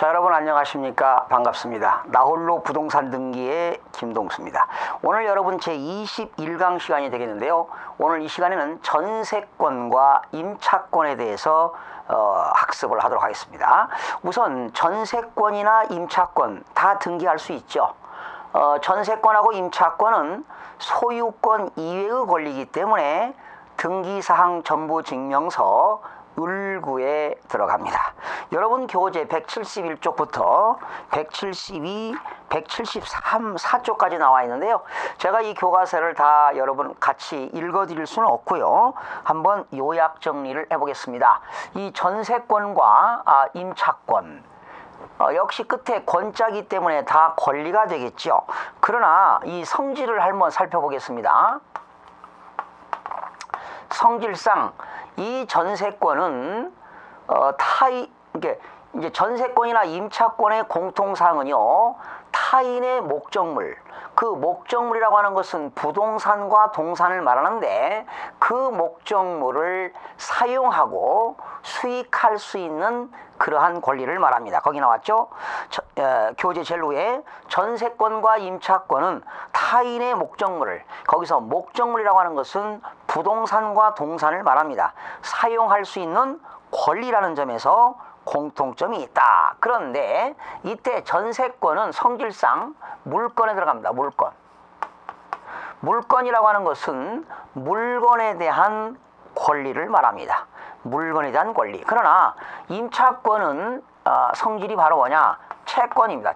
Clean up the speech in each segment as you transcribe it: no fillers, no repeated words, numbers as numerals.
자, 여러분 안녕하십니까? 반갑습니다. 나홀로 부동산 등기의 김동수입니다. 오늘 여러분 제 21강 시간이 되겠는데요. 오늘 이 시간에는 전세권과 임차권에 대해서 학습을 하도록 하겠습니다. 우선 전세권이나 임차권 다 등기할 수 있죠. 전세권하고 임차권은 소유권 이외의 권리이기 때문에 등기사항 전부증명서 을구에 들어갑니다. 여러분 교재 171쪽부터 172, 173, 4쪽까지 나와 있는데요. 제가 이 교과서를 다 여러분 같이 읽어드릴 수는 없고요. 한번 요약 정리를 해보겠습니다. 이 전세권과 임차권 역시 끝에 권자기 때문에 다 권리가 되겠죠. 그러나 이 성질을 한번 살펴보겠습니다. 성질상 이 전세권은 이제 전세권이나 임차권의 공통사항은요, 타인의 목적물, 그 목적물이라고 하는 것은 부동산과 동산을 말하는데 그 목적물을 사용하고 수익할 수 있는 그러한 권리를 말합니다. 거기 나왔죠? 교재 제일 위에 전세권과 임차권은 타인의 목적물을, 거기서 목적물이라고 하는 것은 부동산과 동산을 말합니다. 사용할 수 있는 권리라는 점에서 공통점이 있다. 그런데 이때 전세권은 성질상 물건에 들어갑니다. 물건이라고 하는 것은 물건에 대한 권리를 말합니다. 물건에 대한 권리. 그러나 임차권은 성질이 바로 뭐냐? 채권입니다.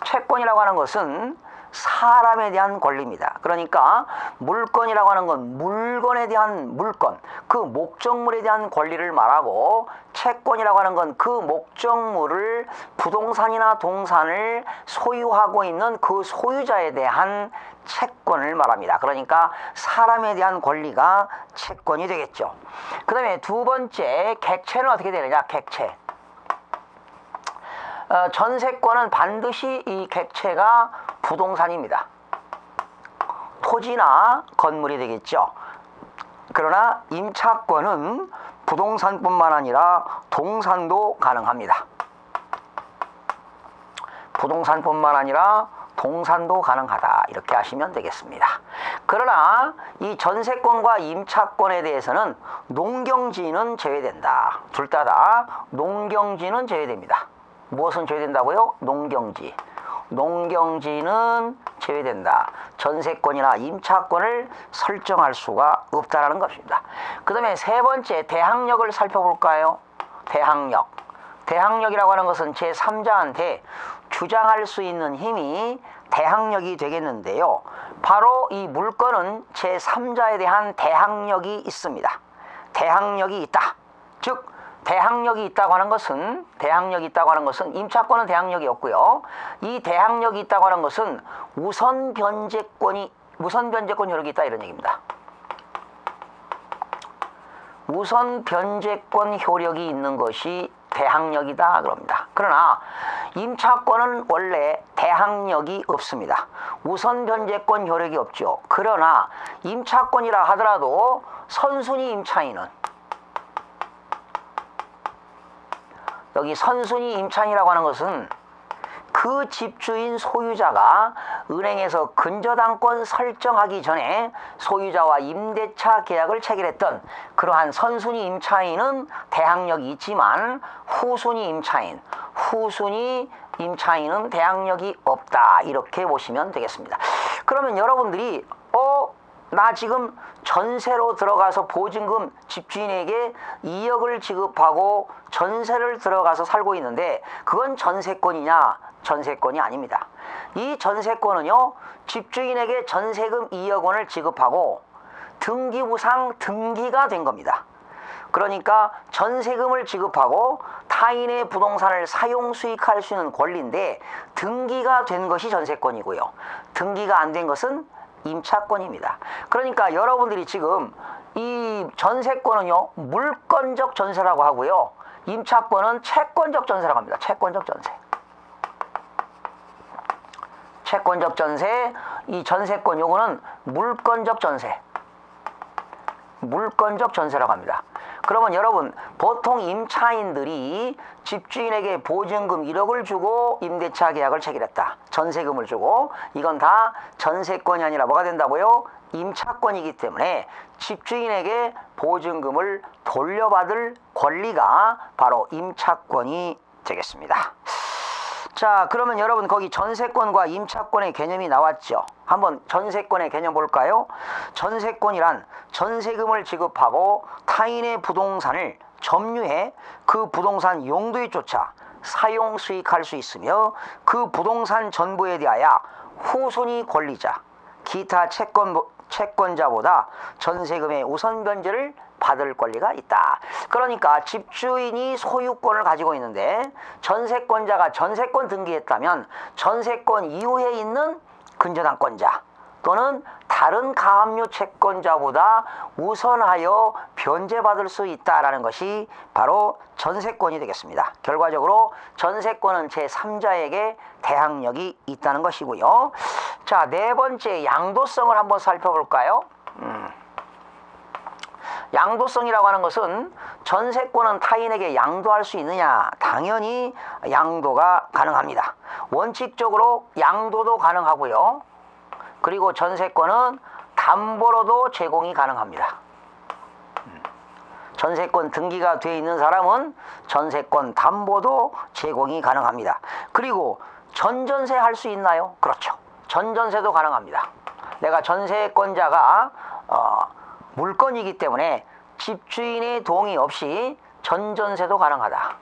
채권이라고 하는 것은 사람에 대한 권리입니다. 그러니까 물건이라고 하는 건 물건에 대한 물건, 그 목적물에 대한 권리를 말하고, 채권이라고 하는 건 그 목적물을 부동산이나 동산을 소유하고 있는 그 소유자에 대한 채권을 말합니다. 그러니까 사람에 대한 권리가 채권이 되겠죠. 그 다음에 두 번째, 객체는 어떻게 되느냐? 객체. 전세권은 반드시 이 객체가 부동산입니다. 토지나 건물이 되겠죠. 그러나 임차권은 부동산뿐만 아니라 동산도 가능합니다. 부동산뿐만 아니라 동산도 가능하다. 이렇게 하시면 되겠습니다. 그러나 이 전세권과 임차권에 대해서는 농경지는 제외된다. 둘 다 농경지는 제외됩니다. 무엇은 제외된다고요? 농경지는 제외된다. 전세권이나 임차권을 설정할 수가 없다라는 것입니다. 그 다음에 세 번째, 대항력을 살펴볼까요? 대항력이라고 하는 것은 제3자한테 주장할 수 있는 힘이 대항력이 되겠는데요. 바로 이 물건은 제3자에 대한 대항력이 있습니다. 대항력이 있다. 즉 대항력이 있다고 하는 것은 임차권은 대항력이 없고요. 이 대항력이 있다고 하는 것은 우선 변제권 효력이 있다, 이런 얘기입니다. 우선 변제권 효력이 있는 것이 대항력이다 그럽니다. 그러나 임차권은 원래 대항력이 없습니다. 우선 변제권 효력이 없죠. 그러나 임차권이라 하더라도 선순위 임차인은, 여기 선순위 임차인이라고 하는 것은 그 집주인 소유자가 은행에서 근저당권 설정하기 전에 소유자와 임대차 계약을 체결했던 그러한 선순위 임차인은 대항력이 있지만 후순위 임차인은 대항력이 없다. 이렇게 보시면 되겠습니다. 그러면 여러분들이 나 지금 전세로 들어가서 보증금 집주인에게 2억을 지급하고 전세를 들어가서 살고 있는데 그건 전세권이냐? 전세권이 아닙니다. 이 전세권은요, 집주인에게 전세금 2억 원을 지급하고 등기부상 등기가 된 겁니다. 그러니까 전세금을 지급하고 타인의 부동산을 사용 수익할 수 있는 권리인데 등기가 된 것이 전세권이고요. 등기가 안 된 것은 임차권입니다. 그러니까 여러분들이 지금 이 전세권은요, 물건적 전세라고 하고요, 임차권은 채권적 전세라고 합니다. 채권적 전세, 이 전세권 요거는 물건적 전세라고 합니다. 그러면 여러분 보통 임차인들이 집주인에게 보증금 1억을 주고 임대차 계약을 체결했다. 전세금을 주고 이건 다 전세권이 아니라 뭐가 된다고요? 임차권이기 때문에 집주인에게 보증금을 돌려받을 권리가 바로 임차권이 되겠습니다. 자, 그러면 여러분 거기 전세권과 임차권의 개념이 나왔죠. 한번 전세권의 개념 볼까요? 전세권이란 전세금을 지급하고 타인의 부동산을 점유해 그 부동산 용도에 쫓아 사용 수익할 수 있으며 그 부동산 전부에 대하여 후손이 권리자 기타 채권자보다 전세금의 우선 변제를 받을 권리가 있다. 그러니까 집주인이 소유권을 가지고 있는데 전세권자가 전세권 등기했다면 전세권 이후에 있는 근저당권자 또는 다른 가압류 채권자보다 우선하여 변제받을 수 있다라는 것이 바로 전세권이 되겠습니다. 결과적으로 전세권은 제3자에게 대항력이 있다는 것이고요. 자, 네 번째 양도성을 한번 살펴볼까요? 양도성이라고 하는 것은 전세권은 타인에게 양도할 수 있느냐? 당연히 양도가 가능합니다. 원칙적으로 양도도 가능하고요. 그리고 전세권은 담보로도 제공이 가능합니다. 전세권 등기가 되어 있는 사람은 전세권 담보도 제공이 가능합니다. 그리고 전전세 할 수 있나요? 그렇죠. 전전세도 가능합니다. 내가 전세권자가 물건이기 때문에 집주인의 동의 없이 전전세도 가능하다.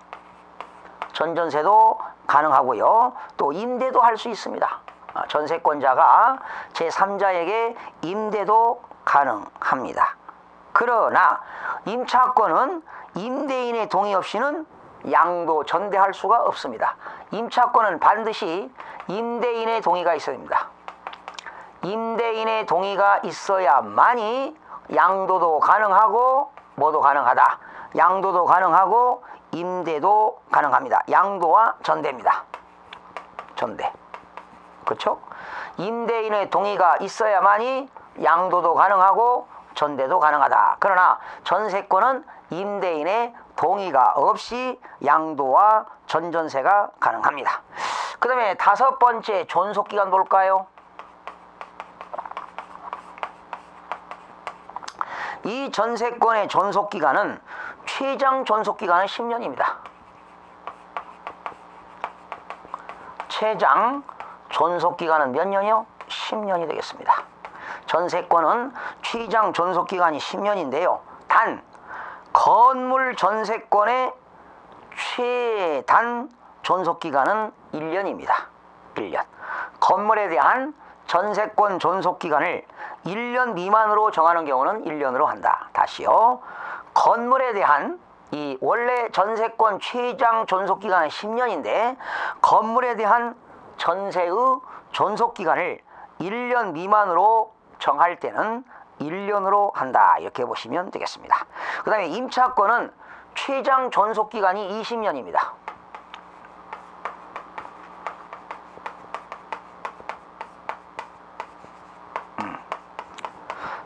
전전세도 가능하고요. 또 임대도 할 수 있습니다. 전세권자가 제3자에게 임대도 가능합니다. 그러나 임차권은 임대인의 동의 없이는 양도 전대할 수가 없습니다. 임차권은 반드시 임대인의 동의가 있어야 됩니다. 임대인의 동의가 있어야만이 양도도 가능하고 뭐도 가능하다. 양도도 가능하고 임대도 가능합니다. 양도와 전대입니다. 전대. 그렇죠? 임대인의 동의가 있어야만이 양도도 가능하고 전대도 가능하다. 그러나 전세권은 임대인의 동의가 없이 양도와 전전세가 가능합니다. 그 다음에 다섯 번째 존속기간 볼까요? 이 전세권의 존속기간은 최장 존속기간은 10년입니다. 최장 존속기간은 몇 년이요? 10년이 되겠습니다. 전세권은 최장 존속기간이 10년인데요. 단 건물 전세권의 최단 존속기간은 1년입니다. 1년. 건물에 대한 전세권 존속기간을 1년 미만으로 정하는 경우는 1년으로 한다. 다시요. 건물에 대한 이 원래 전세권 최장 존속기간은 10년인데 건물에 대한 전세의 존속기간을 1년 미만으로 정할 때는 1년으로 한다. 이렇게 보시면 되겠습니다. 그 다음에 임차권은 최장 존속기간이 20년입니다.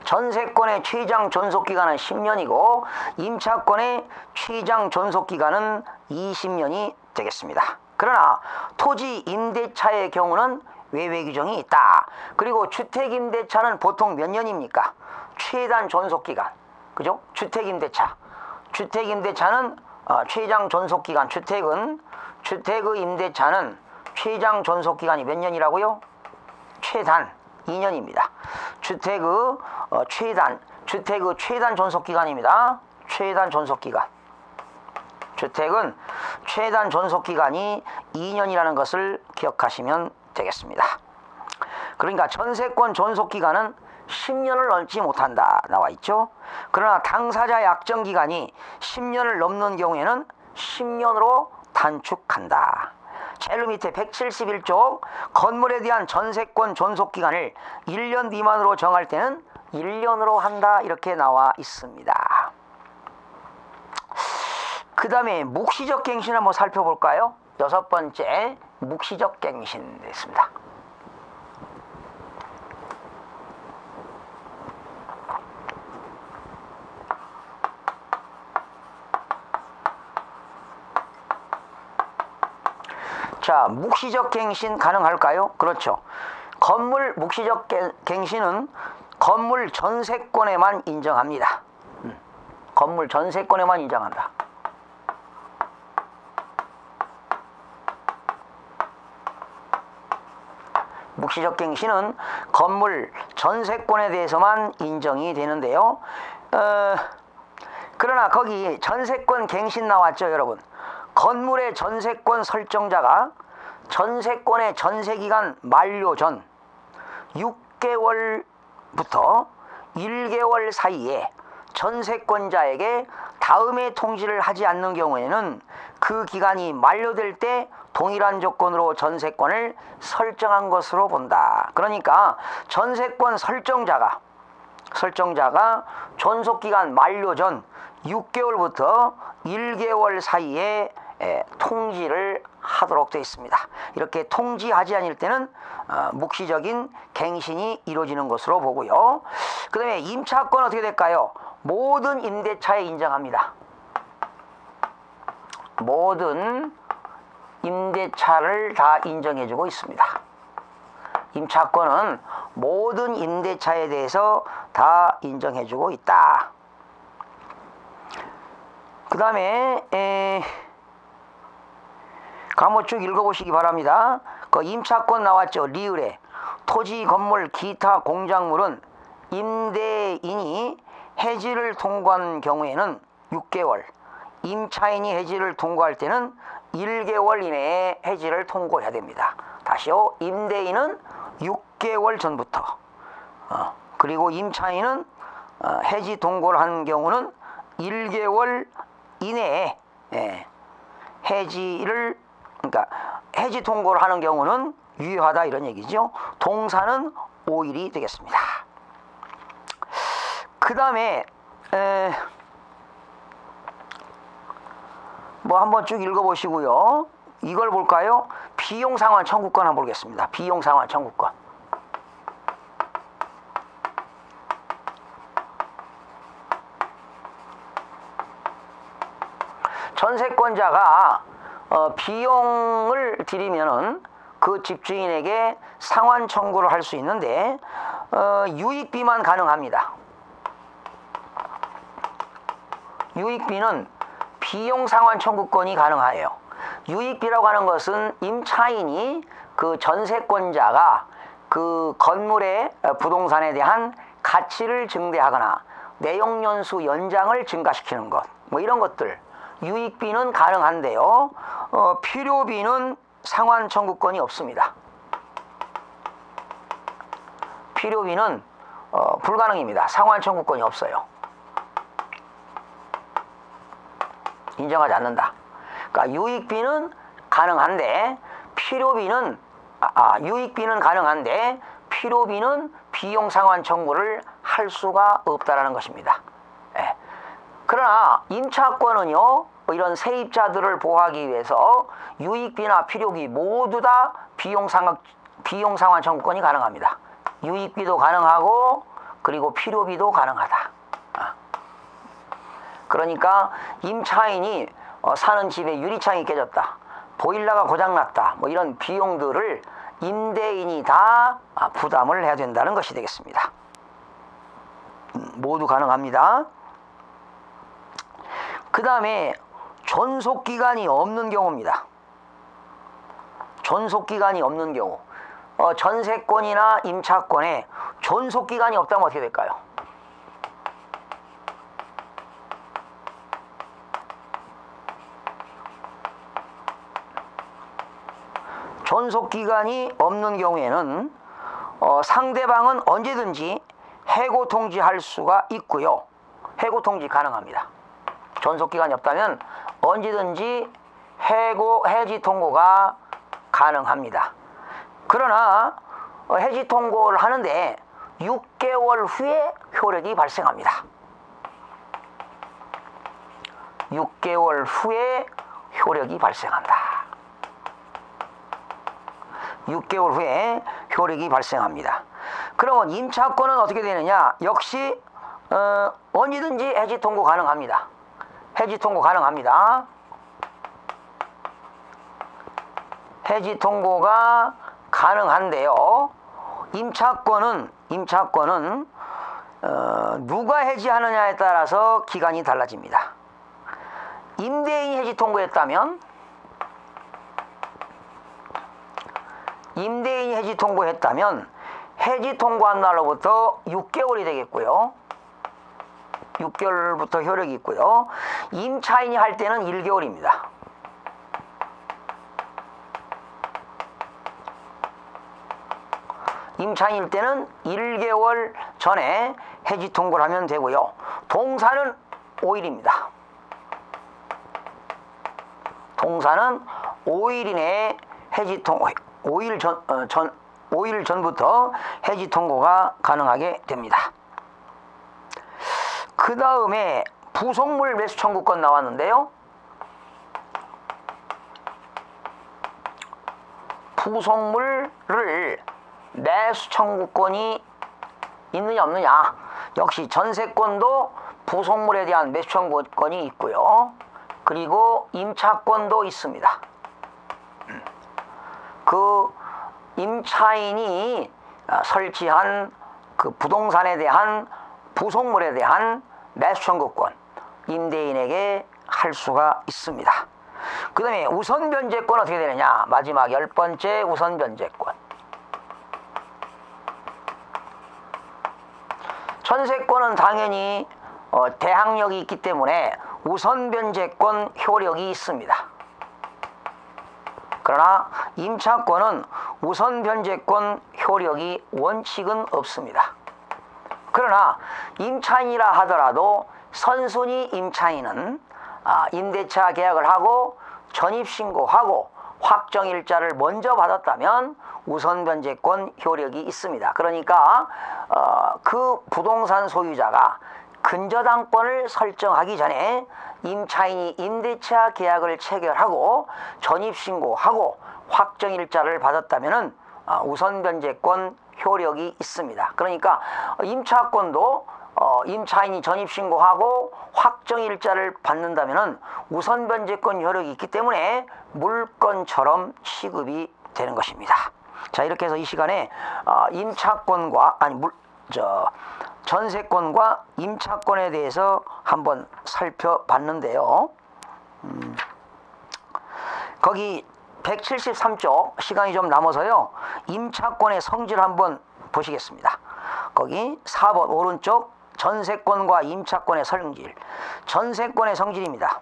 전세권의 최장 존속기간은 10년이고 임차권의 최장 존속기간은 20년이 되겠습니다. 그러나 토지 임대차의 경우는 외외 규정이 있다. 그리고 주택 임대차는 보통 몇 년입니까? 최단 존속기간. 그죠? 주택 임대차. 주택 임대차는 최장 존속기간. 주택의 임대차는 최장 존속기간이 몇 년이라고요? 최단 2년입니다. 주택의 최단 존속기간입니다. 최단 존속기간. 주택은 최단 존속기간이 2년이라는 것을 기억하시면 되겠습니다. 그러니까 전세권 존속기간은 10년을 넘지 못한다 나와 있죠. 그러나 당사자 약정기간이 10년을 넘는 경우에는 10년으로 단축한다. 제일 밑에 171쪽 건물에 대한 전세권 존속기간을 1년 미만으로 정할 때는 1년으로 한다 이렇게 나와 있습니다. 그 다음에 묵시적 갱신 한번 살펴볼까요? 여섯 번째 묵시적 갱신 됐습니다. 자, 묵시적 갱신 가능할까요? 그렇죠. 건물 묵시적 갱신은 건물 전세권에만 인정합니다. 건물 전세권에만 인정한다. 묵시적 갱신은 건물 전세권에 대해서만 인정이 되는데요. 그러나 거기 전세권 갱신 나왔죠, 여러분. 건물의 전세권 설정자가 전세권의 전세기간 만료 전 6개월부터 1개월 사이에 전세권자에게 다음에 통지를 하지 않는 경우에는 그 기간이 만료될 때 동일한 조건으로 전세권을 설정한 것으로 본다. 그러니까 전세권 설정자가 존속기간 만료 전 6개월부터 1개월 사이에 통지를 하도록 되어 있습니다. 이렇게 통지하지 않을 때는 묵시적인 갱신이 이루어지는 것으로 보고요. 그 다음에 임차권 어떻게 될까요? 모든 임대차에 인정합니다. 모든 임대차를 다 인정해주고 있습니다. 임차권은 모든 임대차에 대해서 다 인정해주고 있다. 그 다음에 한번 쭉 읽어보시기 바랍니다. 그 임차권 나왔죠. 리을에 토지, 건물, 기타 공작물은 임대인이 해지를 통과한 경우에는 6개월, 임차인이 해지를 통과할 때는 1개월 이내에 해지를 통고해야 됩니다. 다시요. 임대인은 6개월 전부터, 그리고 임차인은 해지 통고를 한 경우는 1개월 이내에 그러니까 해지 통고를 하는 경우는 유효하다 이런 얘기죠. 동사는 5일이 되겠습니다. 그 다음에 뭐 한번 쭉 읽어보시고요. 이걸 볼까요? 비용상환 청구권 한번 보겠습니다. 비용상환 청구권. 전세권자가 비용을 들이면은 그 집주인에게 상환 청구를 할 수 있는데 유익비만 가능합니다. 유익비는 비용 상환 청구권이 가능해요. 유익비라고 하는 것은 임차인이 그 전세권자가 그 건물의 부동산에 대한 가치를 증대하거나 내용연수 연장을 증가시키는 것, 뭐 이런 것들. 유익비는 가능한데요. 필요비는 상환 청구권이 없습니다. 필요비는 불가능입니다. 상환 청구권이 없어요. 인정하지 않는다. 그러니까 유익비는 가능한데 필요비는 유익비는 가능한데 필요비는 비용 상환 청구를 할 수가 없다라는 것입니다. 예. 그러나 임차권은요, 이런 세입자들을 보호하기 위해서 유익비나 필요비 모두 다 비용 상환 청구권이 가능합니다. 유익비도 가능하고 그리고 필요비도 가능하다. 그러니까 임차인이 사는 집에 유리창이 깨졌다, 보일러가 고장났다, 뭐 이런 비용들을 임대인이 다 부담을 해야 된다는 것이 되겠습니다. 모두 가능합니다. 그 다음에 존속기간이 없는 경우입니다. 존속기간이 없는 경우, 전세권이나 임차권에 존속기간이 없다면 어떻게 될까요? 존속기간이 없는 경우에는 상대방은 언제든지 해고 통지할 수가 있고요. 해고 통지 가능합니다. 존속기간이 없다면 언제든지 해지 통고가 가능합니다. 그러나 해지 통고를 하는데 6개월 후에 효력이 발생합니다. 6개월 후에 효력이 발생한다. 6개월 후에 효력이 발생합니다. 그러면 임차권은 어떻게 되느냐? 역시 언제든지 해지 통고 가능합니다. 해지 통고 가능합니다. 해지 통고가 가능한데요. 임차권은 누가 해지하느냐에 따라서 기간이 달라집니다. 임대인이 해지 통고했다면 해지 통고한 날로부터 6개월이 되겠고요. 6개월부터 효력이 있고요. 임차인이 할 때는 1개월입니다. 임차인일 때는 1개월 전에 해지 통고를 하면 되고요. 동사는 5일입니다. 동사는 5일 이내에 해지 통고, 5일 전부터 해지 통고가 가능하게 됩니다. 그 다음에 부속물 매수 청구권 나왔는데요. 부속물을 매수 청구권이 있느냐 없느냐. 역시 전세권도 부속물에 대한 매수 청구권이 있고요. 그리고 임차권도 있습니다. 그 임차인이 설치한 그 부동산에 대한 부속물에 대한 매수 청구권 임대인에게 할 수가 있습니다. 그 다음에 우선 변제권 어떻게 되느냐. 마지막 10번째 우선 변제권. 전세권은 당연히 대항력이 있기 때문에 우선 변제권 효력이 있습니다. 그러나 임차권은 우선 변제권 효력이 원칙은 없습니다. 그러나 임차인이라 하더라도 선순위 임차인은 임대차 계약을 하고 전입신고하고 확정일자를 먼저 받았다면 우선 변제권 효력이 있습니다. 그러니까 그 부동산 소유자가 근저당권을 설정하기 전에 임차인이 임대차 계약을 체결하고 전입신고하고 확정일자를 받았다면 우선 변제권 효력이 있습니다. 그러니까 임차권도 임차인이 전입신고하고 확정일자를 받는다면 우선 변제권 효력이 있기 때문에 물건처럼 취급이 되는 것입니다. 자, 이렇게 해서 이 시간에 임차권과 전세권과 임차권에 대해서 한번 살펴봤는데요. 거기 173쪽 시간이 좀 남아서요. 임차권의 성질 한번 보시겠습니다. 거기 4번 오른쪽 전세권과 임차권의 성질. 전세권의 성질입니다.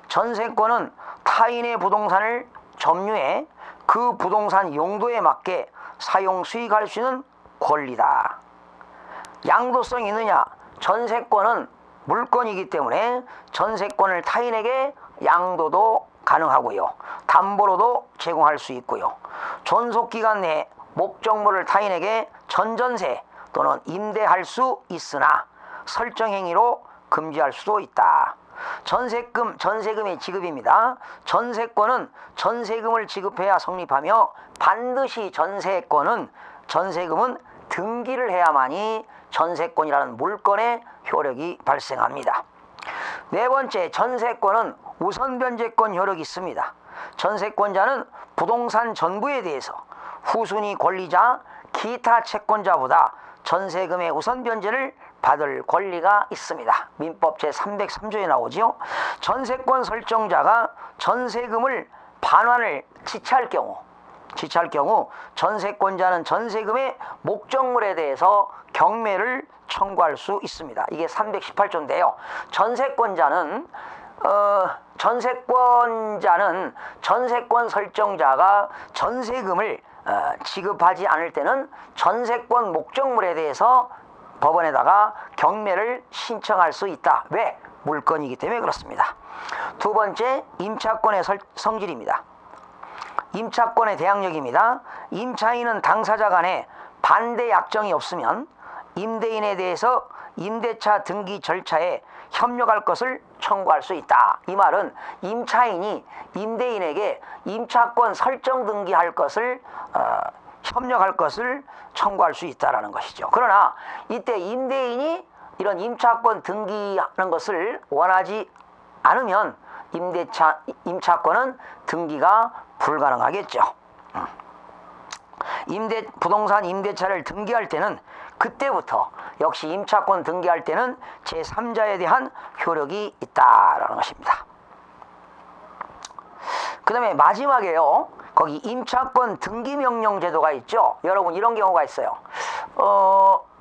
전세권은 타인의 부동산을 점유해 그 부동산 용도에 맞게 사용 수익할 수 있는 권리다. 양도성이 있느냐? 전세권은 물건이기 때문에 전세권을 타인에게 양도도 가능하고요. 담보로도 제공할 수 있고요. 존속기간 내에 목적물을 타인에게 전전세 또는 임대할 수 있으나 설정행위로 금지할 수도 있다. 전세금의 지급입니다. 전세권은 전세금을 지급해야 성립하며 반드시 전세금은 등기를 해야만이 전세권이라는 물건의 효력이 발생합니다. 네 번째, 전세권은 우선 변제권 효력이 있습니다. 전세권자는 부동산 전부에 대해서 후순위 권리자, 기타 채권자보다 전세금의 우선 변제를 받을 권리가 있습니다. 민법 제303조에 나오지요. 전세권 설정자가 전세금을 반환을 지체할 경우 전세권자는 전세금의 목적물에 대해서 경매를 청구할 수 있습니다. 이게 318조인데요. 전세권자는 전세권 설정자가 전세금을 지급하지 않을 때는 전세권 목적물에 대해서 법원에다가 경매를 신청할 수 있다. 왜? 물건이기 때문에 그렇습니다. 두 번째, 임차권의 성질입니다. 임차권의 대항력입니다. 임차인은 당사자 간에 반대 약정이 없으면 임대인에 대해서 임대차 등기 절차에 협력할 것을 청구할 수 있다. 이 말은 임차인이 임대인에게 임차권 설정 등기할 것을 협력할 것을 청구할 수 있다라는 것이죠. 그러나 이때 임대인이 이런 임차권 등기하는 것을 원하지 않으면 임차권은 등기가 불가능하겠죠. 부동산 임대차를 등기할 때는 그때부터 역시 임차권 등기할 때는 제3자에 대한 효력이 있다라는 것입니다. 그 다음에 마지막에요. 거기 임차권 등기명령 제도가 있죠. 여러분 이런 경우가 있어요.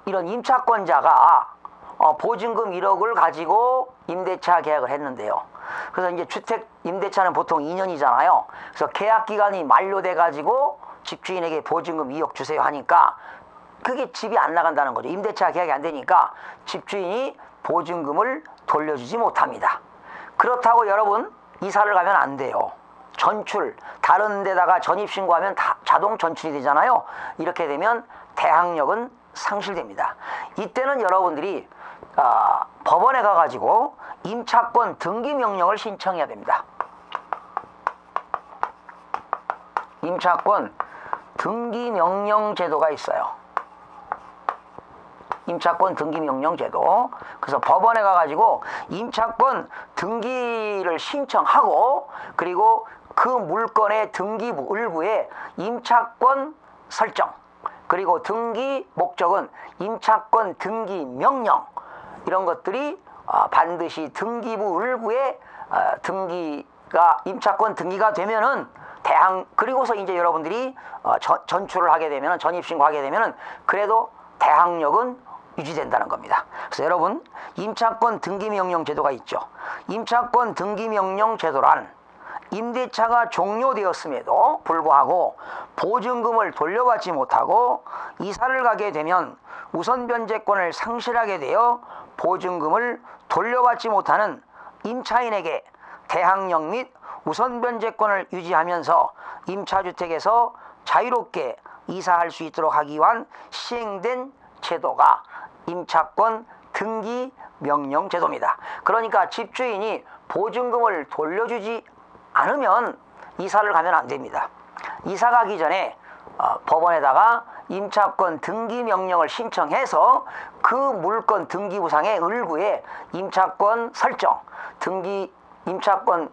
이런 임차권자가 보증금 1억을 가지고 임대차 계약을 했는데요. 그래서 이제 주택 임대차는 보통 2년이잖아요. 그래서 계약 기간이 만료돼 가지고 집주인에게 보증금 2억 주세요 하니까 그게 집이 안 나간다는 거죠. 임대차 계약이 안 되니까 집주인이 보증금을 돌려주지 못합니다. 그렇다고 여러분 이사를 가면 안 돼요. 전출, 다른 데다가 전입신고하면 다 자동 전출이 되잖아요. 이렇게 되면 대항력은 상실됩니다. 이때는 여러분들이 법원에 가가지고 임차권 등기명령을 신청해야 됩니다. 임차권 등기명령 제도가 있어요. 임차권 등기명령 제도. 그래서 법원에 가가지고 임차권 등기를 신청하고 그리고 그 물건의 등기부 을부에 임차권 설정 그리고 등기 목적은 임차권 등기 명령 이런 것들이 반드시 등기부 을부에 임차권 등기가 되면은 그리고서 이제 여러분들이 전출을 하게 되면은 전입신고하게 되면은 그래도 대항력은 유지된다는 겁니다. 그래서 여러분 임차권 등기명령 제도가 있죠. 임차권 등기명령 제도란 임대차가 종료되었음에도 불구하고 보증금을 돌려받지 못하고 이사를 가게 되면 우선 변제권을 상실하게 되어 보증금을 돌려받지 못하는 임차인에게 대항력 및 우선 변제권을 유지하면서 임차주택에서 자유롭게 이사할 수 있도록 하기 위한 시행된 제도가 임차권 등기 명령 제도입니다. 그러니까 집주인이 보증금을 돌려주지 않으면 이사를 가면 안 됩니다. 이사 가기 전에 법원에다가 임차권 등기 명령을 신청해서 그 물건 등기부상의 을부에 임차권 설정, 임차권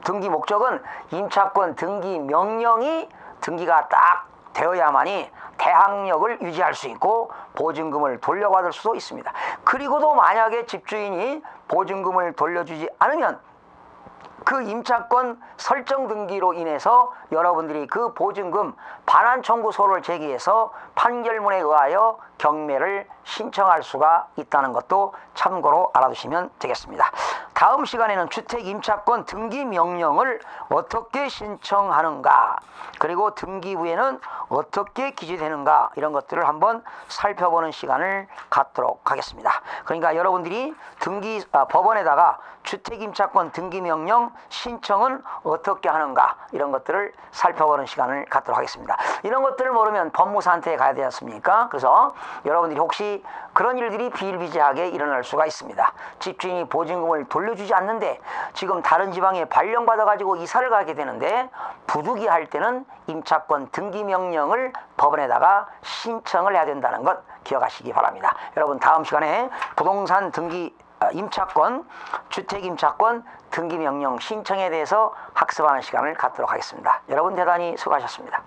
등기 목적은 임차권 등기 명령이 등기가 딱 되어야만이 대항력을 유지할 수 있고 보증금을 돌려받을 수도 있습니다. 그리고도 만약에 집주인이 보증금을 돌려주지 않으면 그 임차권 설정 등기로 인해서 여러분들이 그 보증금 반환 청구소를 제기해서 판결문에 의하여 경매를 신청할 수가 있다는 것도 참고로 알아두시면 되겠습니다. 다음 시간에는 주택 임차권 등기 명령을 어떻게 신청하는가 그리고 등기부에는 어떻게 기재되는가 이런 것들을 한번 살펴보는 시간을 갖도록 하겠습니다. 그러니까 여러분들이 법원에다가 주택 임차권 등기 명령 신청은 어떻게 하는가 이런 것들을 살펴보는 시간을 갖도록 하겠습니다. 이런 것들을 모르면 법무사한테 가야 되지 않습니까? 그래서 여러분들이 혹시 그런 일들이 비일비재하게 일어날 수가 있습니다. 집주인이 보증금을 돌려주지 않는데 지금 다른 지방에 발령받아 가지고 이사를 가게 되는데 부득이 할 때는 임차권 등기 명령을 법원에다가 신청을 해야 된다는 것 기억하시기 바랍니다. 여러분 다음 시간에 부동산 등기 임차권, 주택 임차권 등기 명령 신청에 대해서 학습하는 시간을 갖도록 하겠습니다. 여러분 대단히 수고하셨습니다.